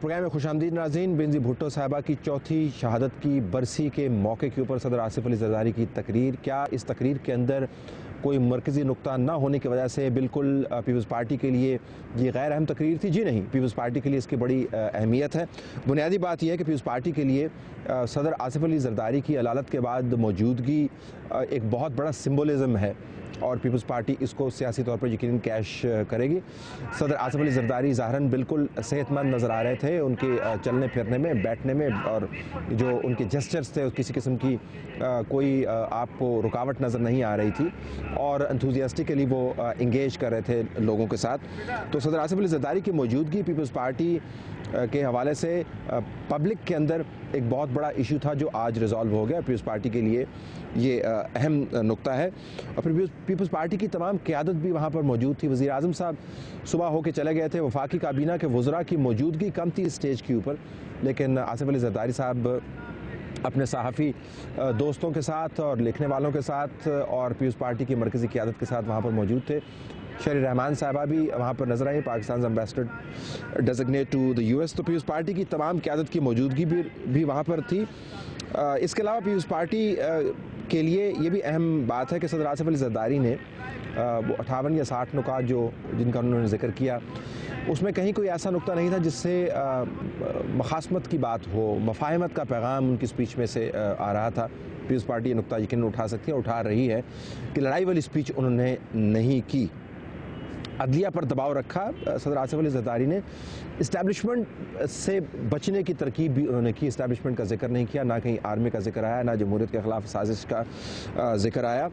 Programme میں خوش آمدید ناظرین۔ بینظیر بھٹو صاحبہ کی چوتھی شہادت کی برسی کے موقع کے اوپر صدر آصف علی زرداری کی تقریر، کیا اس تقریر کے اندر کوئی مرکزی نقطہ نہ ہونے کی وجہ سے بالکل پیپلز پارٹی کے لیے یہ غیر اہم تقریر تھی؟ جی نہیں، پیپلز پارٹی کے لیے اس کی بڑی اہمیت ہے۔ بنیادی بات یہ ہے کہ پیپلز پارٹی کے لیے صدر آصف علی زرداری کی علالت کے بعد موجودگی ایک بہت بڑا سمبولزم ہے اور پیپلز پارٹی اس کو سیاسی طور پر یقیناً کیش کرے گی۔ صدر آصف علی زرداری ظاہراً بالکل صحت مند نظر آ رہے تھے، ان کے چلنے پھرنے میں، بیٹھنے میں، اور جو ان کے جسچرز تھے کسی قسم کی کوئی آپ کو رکاوٹ نظر نہیں آ رہی تھی اور انتھوزیاسٹکلی وہ انگیج کر رہے تھے لوگوں کے ساتھ۔ تو صدر آصف علی زرداری کی موجودگی پیپلز پارٹی کے حوالے سے پبلک کے اندر ایک بہت بڑا ایشو تھا جو آج ریزالو ہو گیا۔ پیپلز پارٹی کے لیے یہ اہم نقطہ ہے اور پھر پیپلز پارٹی کی تمام قیادت بھی وہاں پر موجود تھی۔ وزیر اعظم صاحب صبح ہو کے چلے گئے تھے، وفاقی کابینہ کے وزراء کی موجودگی کم تھی اسٹیج کے اوپر، لیکن آصف علی زرداری صاحب اپنے صحافی دوستوں کے ساتھ اور لکھنے والوں کے ساتھ اور پیپلز پارٹی کی مرکزی قیادت کے ساتھ وہاں پر موجود تھے۔ شہری رحمان صاحبہ بھی وہاں پر نظر آئی، Pakistan ambassador designate to the U S. تو پیپلز پارٹی کی تمام قیادت کی موجودگی بھی وہاں پر تھی۔ اس کے علاوہ پیپلز پارٹی کے لیے یہ بھی اہم بات ہے کہ صدر آصف علی زرداری نے وہ 58 یا 60 نکات جن کا انہوں نے ذکر کیا، اس میں کہیں کوئی ایسا نقطہ نہیں تھا جس سے مخاصمت کی بات ہو، مفاہمت کا پیغام ان کی سپیچ میں سے آ رہا تھا۔ پیپلز پارٹی یہ نقطہ یقیناً اٹھا سکتی ہے، اٹھا رہی ہے کہ لڑائی والی سپیچ انہوں نے نہیں کی۔ عدلیہ پر دباؤ رکھا صدر آصف علی زرداری نے، اسٹیبلشمنٹ سے بچنے کی ترکیب بھی انہوں نے کی، اسٹیبلشمنٹ کا ذکر نہیں کیا، نہ کہیں آرمی کا ذکر آیا، نہ جمہوریت کے خلاف سازش کا ذکر آیا۔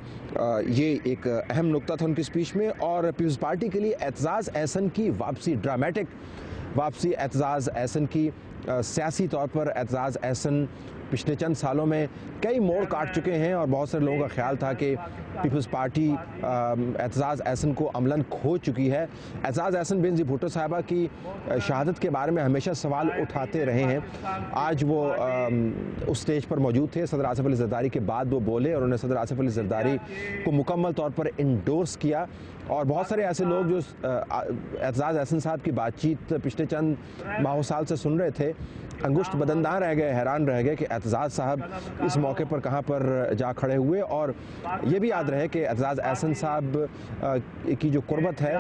یہ ایک اہم نقطہ تھا ان کی سپیچ میں۔ اور پیپلز پارٹی کے لیے اعتزاز احسن کی واپسی، ڈرامٹک واپسی اعتزاز احسن کی، سیاسی طور پر اعتزاز احسن پچھلے چند سالوں میں کئی موڑ کاٹ چکے ہیں اور بہت سارے لوگوں کا خیال تھا کہ پیپلز پارٹی اعتزاز احسن کو عملاً کھو چکی ہے۔ اعتزاز احسن بینظیر بھٹو صاحبہ کی شہادت کے بارے میں ہمیشہ سوال اٹھاتے رہے ہیں۔ آج وہ اس سٹیج پر موجود تھے، صدر آصف علی زرداری کے بعد وہ بولے اور انہوں نے صدر آصف علی زرداری کو مکمل طور پر انڈورس کیا۔ اور بہت سارے ایسے لوگ جو اعتزاز احسن صاحب کی بات چیت پچھلے چند ماہ سال سے سن رہے تھے، انگشت بدنداں رہ گئے، حیران رہ گئے کہ اعتزاز صاحب اس موقع پر کہاں پر جا کھڑے ہوئے۔ اور یہ بھی یاد رہے کہ اعتزاز احسن صاحب کی جو قربت ہے،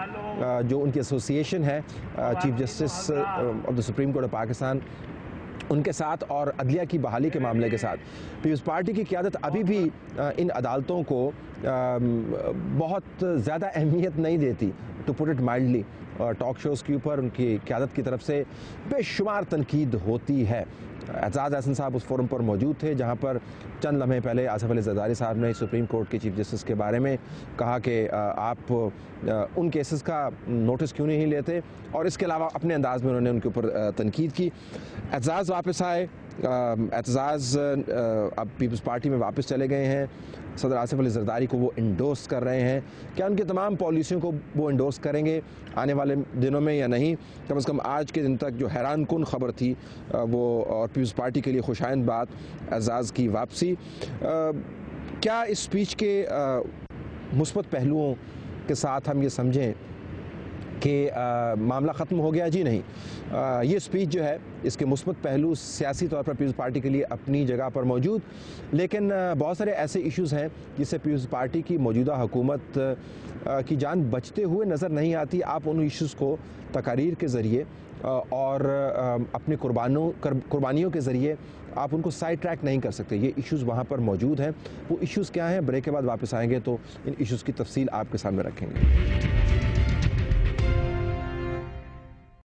جو ان کی ایسوسیشن ہے chief justice of the supreme court of Pakistan ان کے ساتھ اور عدلیہ کی بحالی کے معاملے کے ساتھ، پیپلز پارٹی کی قیادت ابھی بھی ان عدالتوں کو بہت زیادہ اہمیت نہیں دیتی، to put it mildly. Talk shows کے اوپر ان کی قیادت کی طرف سے بے شمار تنقید ہوتی ہے۔ اعتزاز احسن صاحب اس فورم پر موجود تھے جہاں پر چند لمحے پہلے آصف علی زرداری صاحب نے سپریم کورٹ کے چیف جسٹس کے بارے میں کہا کہ آپ ان کیسز کا نوٹس کیوں نہیں لیتے، اور اس کے علاوہ اپنے انداز میں انہوں نے ان کے اوپر تنقید کی۔ اعتزاز واپس آئے، اعتزاز اب پیپلز پارٹی میں واپس چلے گئے ہیں، صدر آصف علی زرداری کو وہ انڈورس کر رہے ہیں۔ کیا ان کی تمام پالیسیوں کو وہ انڈورس کریں گے آنے والے دنوں میں یا نہیں؟ کم از کم آج کے دن تک جو حیران کن خبر تھی وہ، اور پیپلز پارٹی کے لیے خوشائند بات، اعتزاز کی واپسی۔ کیا اس سپیچ کے مثبت پہلوؤں کے ساتھ ہم یہ سمجھیں کہ معاملہ ختم ہو گیا؟ جی نہیں، یہ سپیچ جو ہے اس کے مثبت پہلو سیاسی طور پر پیپلز پارٹی کے لیے اپنی جگہ پر موجود، لیکن بہت سارے ایسے ایشوز ہیں جس سے پیپلز پارٹی کی موجودہ حکومت کی جان بچتے ہوئے نظر نہیں آتی۔ آپ ان ایشوز کو تقاریر کے ذریعے اور اپنی قربانیوں کے ذریعے آپ ان کو سائڈ ٹریک نہیں کر سکتے۔ یہ ایشوز وہاں پر موجود ہیں۔ وہ ایشوز کیا ہیں؟ بریک کے بعد واپس آئیں گے تو ان ایشوز کی تفصیل آپ کے سامنے رکھیں گے۔